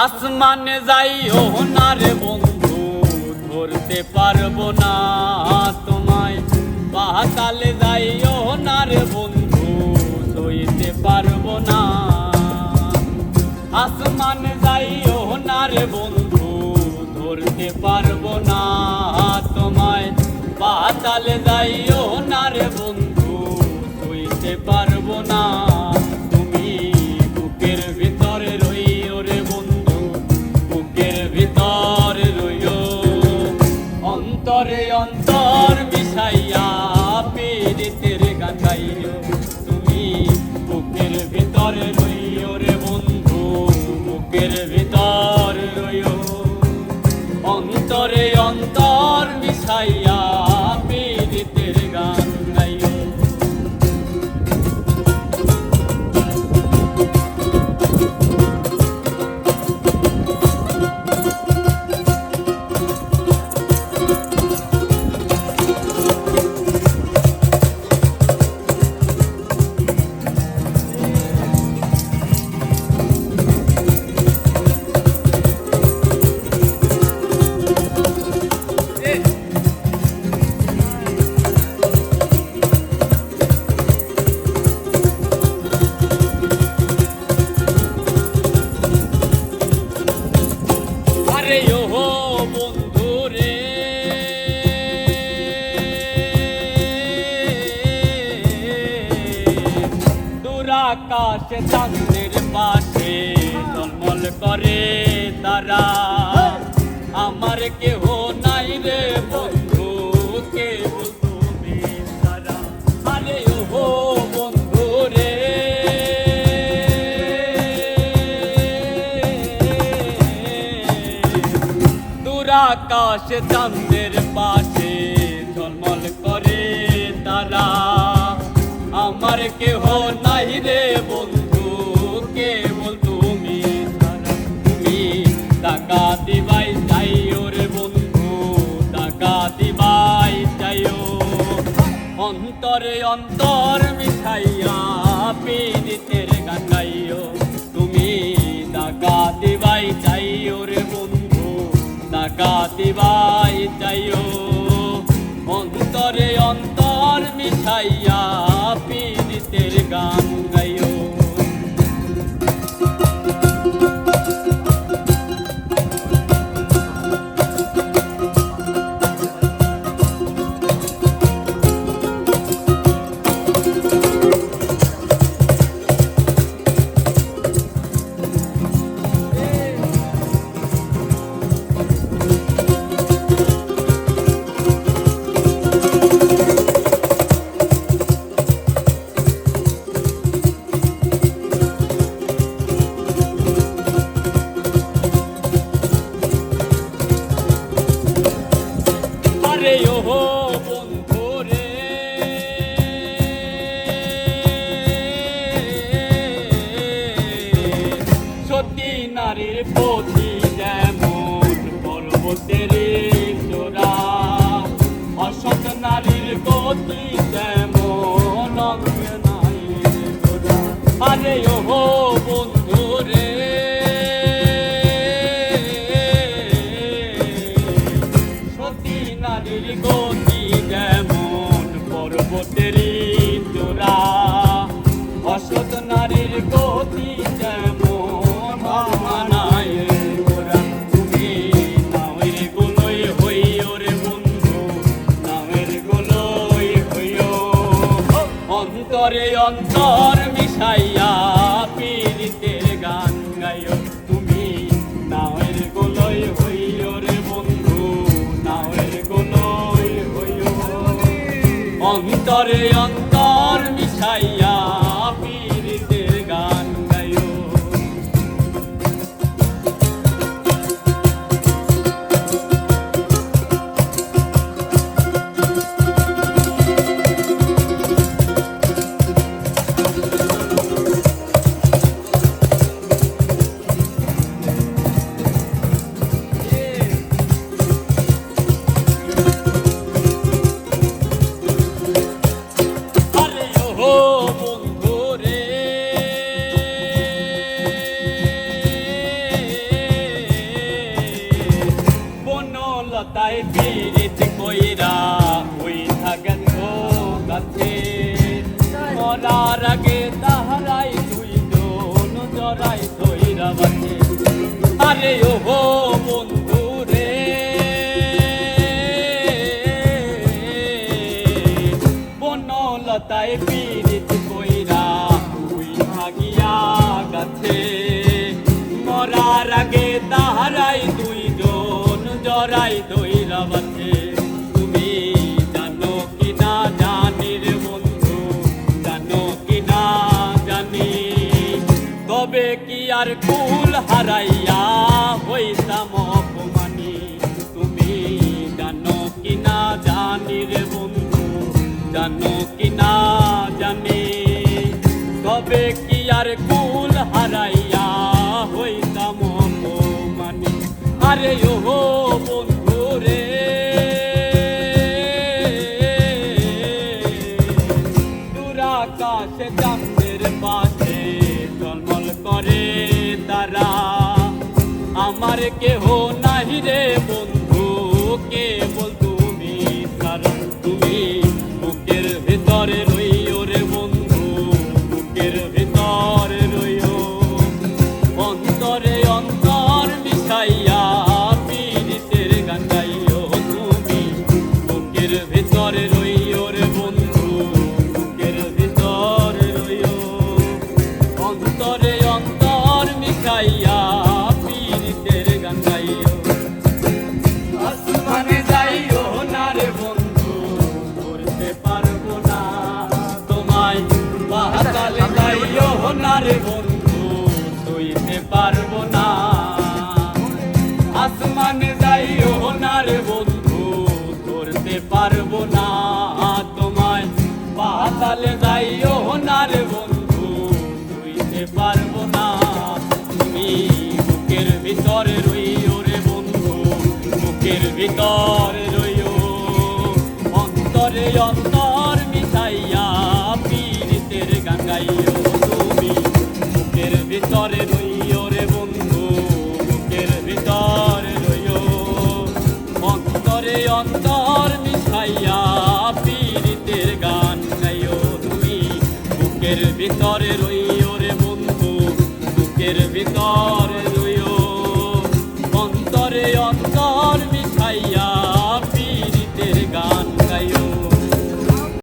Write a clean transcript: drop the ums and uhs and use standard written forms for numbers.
আসমানে যাইও না রে বন্ধু, ধরতে পারবো না তোমায়। পাতালে যাইও না রে বন্ধু, সইতে পারবো না। আসমানে যাইও না রে বন্ধু, ধরতে পারবো না তোমায়। পাতালে যাইও না রে বন্ধু, সইতে পারবো না। তুমি বুকের ভিতরে রইও রে বন্ধু, বুকের ভিতরে রইও। অন্তরে অন্তর মিশাইয়া পীড়িতের গান গাইও। তুমি বুকের ভিতরে রইও রে বন্ধু, বুকের ভিতরে রইও। অন্তরে অন্তর মিশাইয়া পীড়িতের গান গাইও। আরে ও বন্ধু রে, দূর আকাশে চাঁদের পাশে ঝলমল করে তারা। আমার কেহ নাই রে বন্ধু, কেবল তুমি ছাড়া। আরে ও বন্ধু রে, দূর আকাশে চাঁদের পাশে ঝলমল করে তারা। আমার কেহ নাই রে বন্ধু, কেবল তুমি ছাড়া। তুমি টাকা দিবাই চাইও রে বন্ধু, টাকা দিবাই চাইও। অন্তরে অন্তর মিশাইয়া পীড়িতের গান গাইও। তুমি টাকা দিবাই চাইও রে বন্ধু, টাকা দিবাই চাইও। অন্তরে অন্তর মিশাইয়া পীড়িতের গান গাইও। আরে ও বন্ধু রে, সতী নারীর পথি যেমন পর্বতের চূড়া, অসৎ নারীর গতি যেমন অঙ্গে নাই গোড়া। আরে ও বন্ধু রে, সতী নারীর গতি যেমন পর্বতের চূড়া, অসৎ নারীর গতি যেমন ভাঙানায় গোড়া। তুমি নামের গোলই হইও রে বন্ধু, নামের গোলই হইও। অন্তরে অন্তর মিশাইয়া পীড়িতের গান গাইও। তুমি নামের গোলই হইও রে বন্ধু, নামের গোলই হইও। অন্তরে অন্তর মিশাইয়া পীড়িতের গান গাইও। লতায় পীড়িত কইরা ওই থাকেন গো গাছে মরার আগে তাহারাই দুইজন জড়াই ধইরা বাঁচে আরে ও হো বন্ধু রে বনলতায় পীড়িত কইরা ওই থাকিয়া গাছে মরার আগে তাহারাই দুইজন জড়াই ধইরা বাঁচে তুমি জানো কি না জানি রে বন্ধু জানো কি না জানি তবে কি আর কুল হারাইয়া হইতাম অপমানি তুমি জানো কি না জানি রে বন্ধু জানো কি না জানি তবে কি আর কুল হারাইয়া হইতাম অপমানি আরে ও বন্ধু রে দূর আকাশে চাঁদের পাশে ঝলমল করে তারা আমার কেহ নাহি রে বন্ধু কেবল তুমি কারণ তুমি বুকের ভিতরে রইও রে বন্ধু বুকের ভিতরে রইও অন্তরে অন্তর মিশাইয়া পীড়িতের গান গাইও তুমি বুকের ভিতরে রইও রে বন্ধু বুকের ভিতরে রইও অন্তরে অন্তর মিশাইয়া পীড়িতের গান গাইও আসমানে যাইও না রে বন্ধু ধরতে পারবো না তোমায় পাতালে যাইও না রে বন্ধু ধুইতে পারবো না আসমানে যাইও না রে বন্ধু ধরতে পারবো না তোমায় পাতালে যাইও না রে বন্ধু ধুইতে পারবো না তুমি বুকের ভিতরে রইও রে বন্ধু বুকের ভিতরে রইও অন্তরে অন্তর মিশাইয়া পীড়িতের গান গাইও তুমি বুকের ভিতরে রইও রে বন্ধু বুকের ভিতরে রইও অন্তরে অন্তর মিশাইয়া পীড়িতের গান গাইও তুমি বুকের ভিতরে রইও রে বন্ধু বুকের ভিতরে